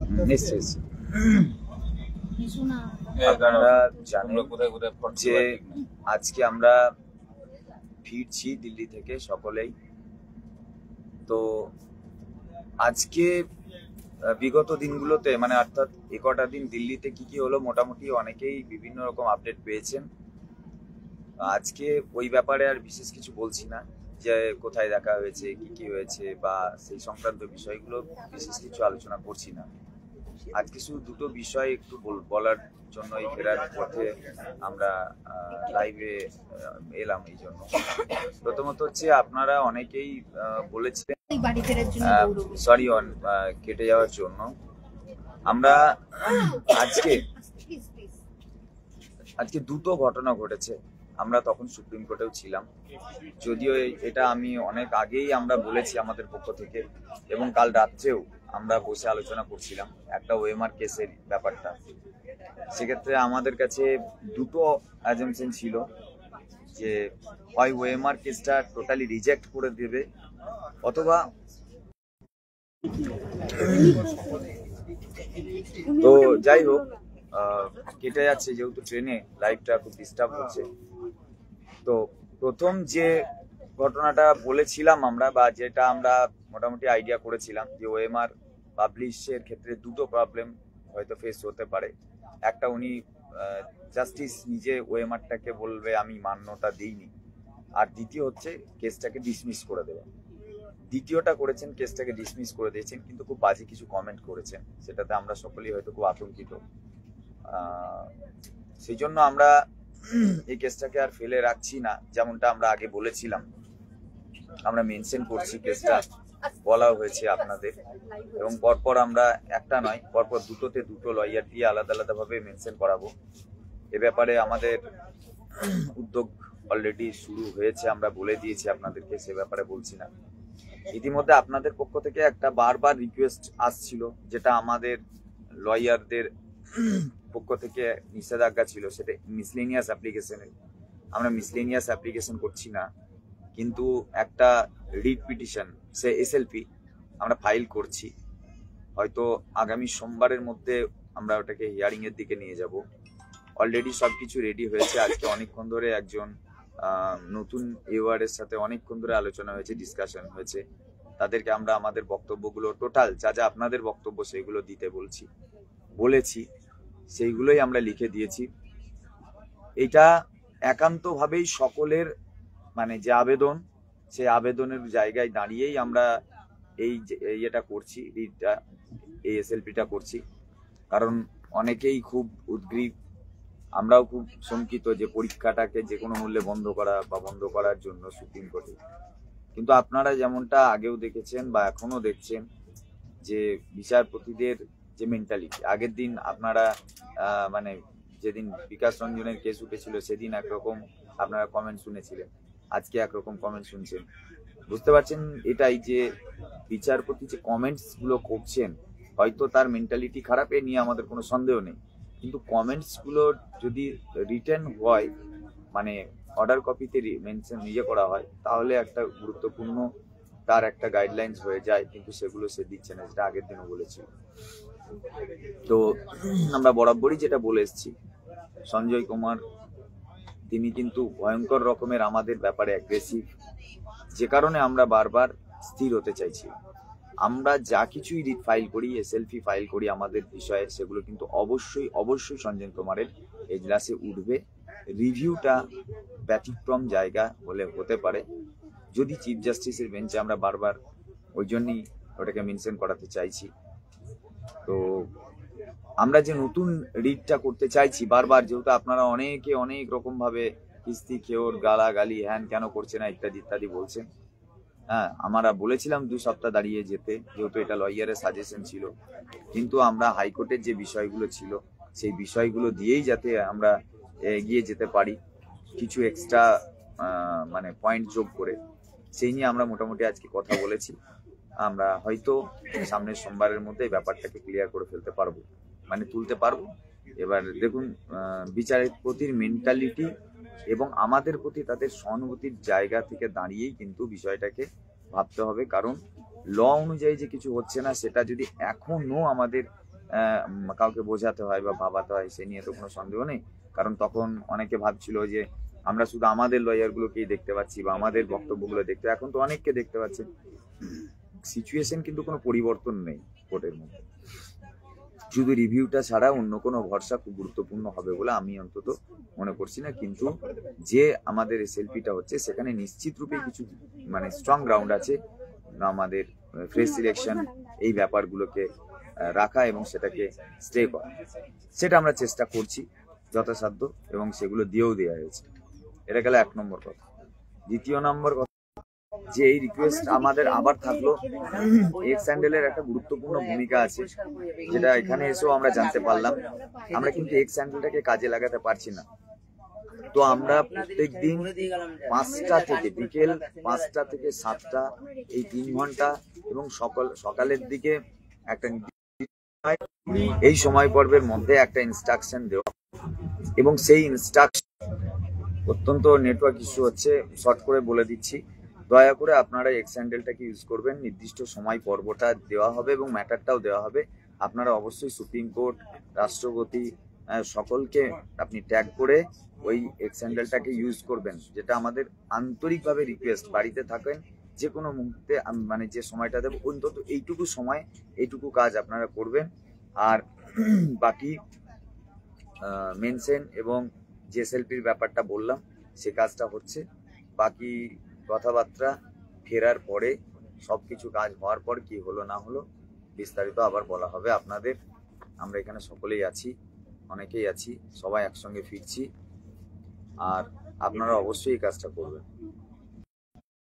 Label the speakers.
Speaker 1: নিশ্চয়ই আপনারা জানেন যে আজকে আমরা ফিরছি দিল্লি থেকে সকলেই। তো আজকে বিগত দিনগুলোতে মানে অর্থাৎ কটা দিন দিল্লিতে কি কি হলো মোটামুটি অনেকেই বিভিন্ন রকম আপডেট পেয়েছেন। আজকে ওই ব্যাপারে আর বিশেষ কিছু বলছি না, যে কোথায় দেখা হয়েছে কি কি হয়েছে বা সেই সংক্রান্ত বিষয়গুলো বিশেষ কিছু আলোচনা করছি না। আজকে শুধু দুটো বিষয় একটু বলার জন্য এই ফেরার পথে আমরা লাইভে এলাম। এই জন্য প্রথমত হচ্ছে আপনারা অনেকেই বলেছিলেন সরি কেটে যাওয়ার জন্য। আমরা আজকে দুটো ঘটনা ঘটেছে। আমরা তখন সুপ্রিম কোর্টেও ছিলাম, যদিও এটা আমি অনেক আগেই আমরা বলেছি আমাদের পক্ষ থেকে, এবং কাল রাত্রেও আমরা বসে আলোচনা করছিলাম একটা ওএমআর কেসের ব্যাপারটা। সেক্ষেত্রে আমাদের কাছে দুটো অ্যাজাম্পশন ছিল, যে হয় ওএমআর কেসটা টোটালি রিজেক্ট করে দেবে, অথবা তো যাই হোক কেটে যাচ্ছে, যেহেতু ট্রেনে লাইভটা খুব ডিস্টার্ব হচ্ছে। তো প্রথম যে ঘটনাটা বলেছিলাম আমরা, বা যেটা আমরা মোটামুটি আইডিয়া করেছিলাম, যে ওএমআর পাবলিশের ক্ষেত্রে দুটো প্রবলেম হয়তো ফেস হতে পারে। একটা, উনি জাস্টিস নিজে ওএমআরটাকে বলবে আমি মান্যতা দিইনি, আর দ্বিতীয় হচ্ছে কেসটাকে ডিসমিস করে দেবে। দ্বিতীয়টা করেছেন, কেসটাকে ডিসমিস করে দিয়েছেন, কিন্তু খুব বাজে কিছু কমেন্ট করেছেন, সেটাতে আমরা সকলেই হয়তো খুব আতঙ্কিত। সেই জন্য আমরা এই কেসটাকে আর ফেলে রাখছি না, যেমনটা আমরা আগে বলেছিলাম। আমরা মেনশন করছি, কেসটা বলা হয়েছে আপনাদের, এবং পরপর আমরা একটা নয়, পরপর দুটোতে দুটো লয়ার দিয়ে আলাদা আলাদা ভাবে মেনশন করাবো। এ ব্যাপারে আমাদের উদ্যোগ অলরেডি শুরু হয়েছে, আমরা বলে দিয়েছি আপনাদেরকে, সে ব্যাপারে বলছি না। ইতিমধ্যে আপনাদের পক্ষ থেকে একটা বারবার রিকোয়েস্ট আসছিল, যেটা আমাদের লয়ারদের পক্ষ থেকে নিষেধাজ্ঞা ছিল, সেটা মিসলেনিয়াস অ্যাপ্লিকেশনের। আমরা মিসলেনিয়াস অ্যাপ্লিকেশন করছি না, কিন্তু একটা রিট পিটিশন, সে এসএলপি আমরা ফাইল করছি। হয়তো আগামী সোমবারের মধ্যে আমরা ওটাকে হিয়ারিং এর দিকে নিয়ে যাব। অলরেডি সবকিছু রেডি হয়েছে। আজকে অনেকক্ষণ ধরে একজন নতুন এওয়ার্ডের সাথে অনেকক্ষণ ধরে আলোচনা হয়েছে, ডিসকাশন হয়েছে। তাদেরকে আমরা আমাদের বক্তব্যগুলো টোটাল যা যা আপনাদের বক্তব্য সেইগুলো দিতে বলেছি, সেইগুলোই আমরা লিখে দিয়েছি। এটা একান্তভাবেই সকলের মানে যে আবেদন, সেই আবেদনের জায়গায় দাঁড়িয়েই আমরা এটা করছি, রিটটা এই এসএলপিটা করছি। কারণ অনেকেই খুব উদ্গ্রীব, আমরাও খুব শঙ্কিত যে পরীক্ষাটাকে যে কোনো মূল্যে বন্ধ করা বা বন্ধ করার জন্য সুপ্রিম কোর্টে। কিন্তু আপনারা যেমনটা আগেও দেখেছেন বা এখনো দেখছেন, যে বিচারপতিদের যে মেন্টালিটি, আগের দিন আপনারা মানে যেদিন বিকাশ রঞ্জনের কেস উঠেছিল সেদিন একরকম আপনারা কমেন্ট শুনেছিলেন, আজকে একরকম কমেন্ট শুনছেন। বুঝতে পারছেন এটাই, যে বিচারপতি যে কমেন্টস গুলো করছেন, হয়তো তার মেন্টালিটি খারাপ, এ নিয়ে আমাদের কোনো সন্দেহ নেই, কিন্তু কমেন্টস গুলো যদি রিটেন হয়, মানে অর্ডার কপিতে মেনশন করা হয়, তাহলে একটা গুরুত্বপূর্ণ তার একটা গাইডলাইন্স হয়ে যায়, কিন্তু সেগুলো সে দিচ্ছে না, যেটা আগের দিনও বলেছি। তো আমরা বরাবরই যেটা বলে এসেছি, সঞ্জয় কুমার তিনি কিন্তু ভয়ঙ্কর রকমের আমাদের ব্যাপারে অ্যাগ্রেসিভ, যে কারণে আমরা বারবার স্থির হতে চাইছি। আমরা যা কিছুই রিট ফাইল করি, এসএলপি ফাইল করি আমাদের বিষয়ে, সেগুলো কিন্তু অবশ্যই অবশ্যই সঞ্জয় কুমারের এজলাসে উঠবে। রিভিউটা ব্যতিক্রম জায়গা হতে পারে, যদি চিফ জাস্টিসের বেঞ্চে, আমরা বারবার ওই জন্যই ওটাকে মেনশন করাতে চাইছি। তো আমরা যে নতুন রিটটা করতে চাইছি বারবার, যেহেতু আপনারা অনেকে অনেক রকম ভাবে কিস্তি খেওর গালাগালি হ্যান কেন করছে না ইত্যাদি ইত্যাদি বলছেন। হ্যাঁ, আমরা বলেছিলাম 2 সপ্তাহ দাঁড়িয়ে যেতে, যেহেতু এটা লয়ারের সাজেশন ছিল, কিন্তু আমরা হাইকোর্টের যে বিষয়গুলো ছিল সেই বিষয়গুলো দিয়েই যাতে আমরা এগিয়ে যেতে পারি, কিছু এক্সট্রা মানে পয়েন্ট যোগ করে, সেই নিয়ে আমরা মোটামুটি আজকে কথা বলেছি। আমরা হয়তো সামনের সোমবারের মধ্যে এই ব্যাপারটাকে ক্লিয়ার করে ফেলতে পারবো, মানে তুলতে পারবো। এবার দেখুন, বিচারপতির মেন্টালিটি এবং আমাদের প্রতি তাদের সহানুভূতির জায়গা থেকে দাঁড়িয়েই কিন্তু বিষয়টাকে ভাবতে হবে। কারণ ল অনুযায়ী যে কিছু হচ্ছে না, সেটা যদি এখনো আমাদের কাউকে বোঝাতে হয় বা ভাবাতে হয়, সে নিয়ে তো কোনো সন্দেহ নেই। কারণ তখন অনেকে ভাবছিল যে আমরা শুধু আমাদের লয়ারগুলোকেই দেখতে পাচ্ছি বা আমাদের বক্তব্যগুলো দেখতে, এখন তো অনেককে দেখতে পাচ্ছেন। সিচুয়েশন কিন্তু কোনো পরিবর্তন নেই কোর্টের মধ্যে। শুধু রিভিউটা ছাড়া অন্য কোনো ভরসা খুব গুরুত্বপূর্ণ হবে বলে আমি অন্তত মনে করছি না। কিন্তু যে আমাদের এসএলপিটা হচ্ছে সেখানে নিশ্চিত রূপে কিছু মানে স্ট্রং গ্রাউন্ড আছে আমাদের ফ্রেশ সিলেকশন এই ব্যাপারগুলোকে রাখা এবং সেটাকে স্টে করা। সেটা আমরা চেষ্টা করছি যথাসাধ্য এবং সেগুলো দিয়েও দেওয়া হয়েছে। এটা গেল 1 নম্বর কথা। 2 নম্বর কথা, যে এই রিকোয়েস্ট আমাদের আবার থাকলো, এক্স হ্যান্ডেলের একটা গুরুত্বপূর্ণ ভূমিকা আছে, যেটা এখানে এসেও আমরা জানতে পারলাম। আমরা কিন্তু এক্স হ্যান্ডেলটাকে কাজে লাগাতে পারছি না। তো আমরা প্রত্যেক দিন 5টা থেকে বিকেল 5টা থেকে 7টা এই 3 ঘন্টা এবং সকালের দিকে একটা এই সময় পর্বের মধ্যে একটা ইনস্ট্রাকশন দেওয়া, এবং সেই ইনস্ট্রাকশন অত্যন্ত নেটওয়ার্ক ইস্যু হচ্ছে, শর্ট করে বলে দিচ্ছি, দয়া করে আপনারা এক্স হ্যান্ডেলটাকে ইউজ করবেন। নির্দিষ্ট সময় পর্বটা দেওয়া হবে এবং ম্যাটারটাও দেওয়া হবে। আপনারা অবশ্যই সুপ্রিম কোর্ট, রাষ্ট্রপতি সকলকে আপনি ট্যাগ করে ওই এক্স হ্যান্ডেলটাকে ইউজ করবেন, যেটা আমাদের আন্তরিকভাবে রিকোয়েস্ট। বাড়িতে থাকেন, যে কোনো মুহূর্তে মানে যে সময়টা দেবো অন্তত এইটুকু সময় এইটুকু কাজ আপনারা করবেন। আর বাকি মেনশন এবং জেএসএলপির ব্যাপারটা বললাম, সে কাজটা হচ্ছে। বাকি কথাবার্তা ফেরার পরে সবকিছু কাজ হওয়ার পর কি হলো না হলো বিস্তারিত আবার বলা হবে আপনাদের। আমরা এখানে সকলেই আছি, অনেকেই আছি, সবাই একসঙ্গে ফিরছি, আর আপনারা অবশ্যই এই কাজটা করবেন।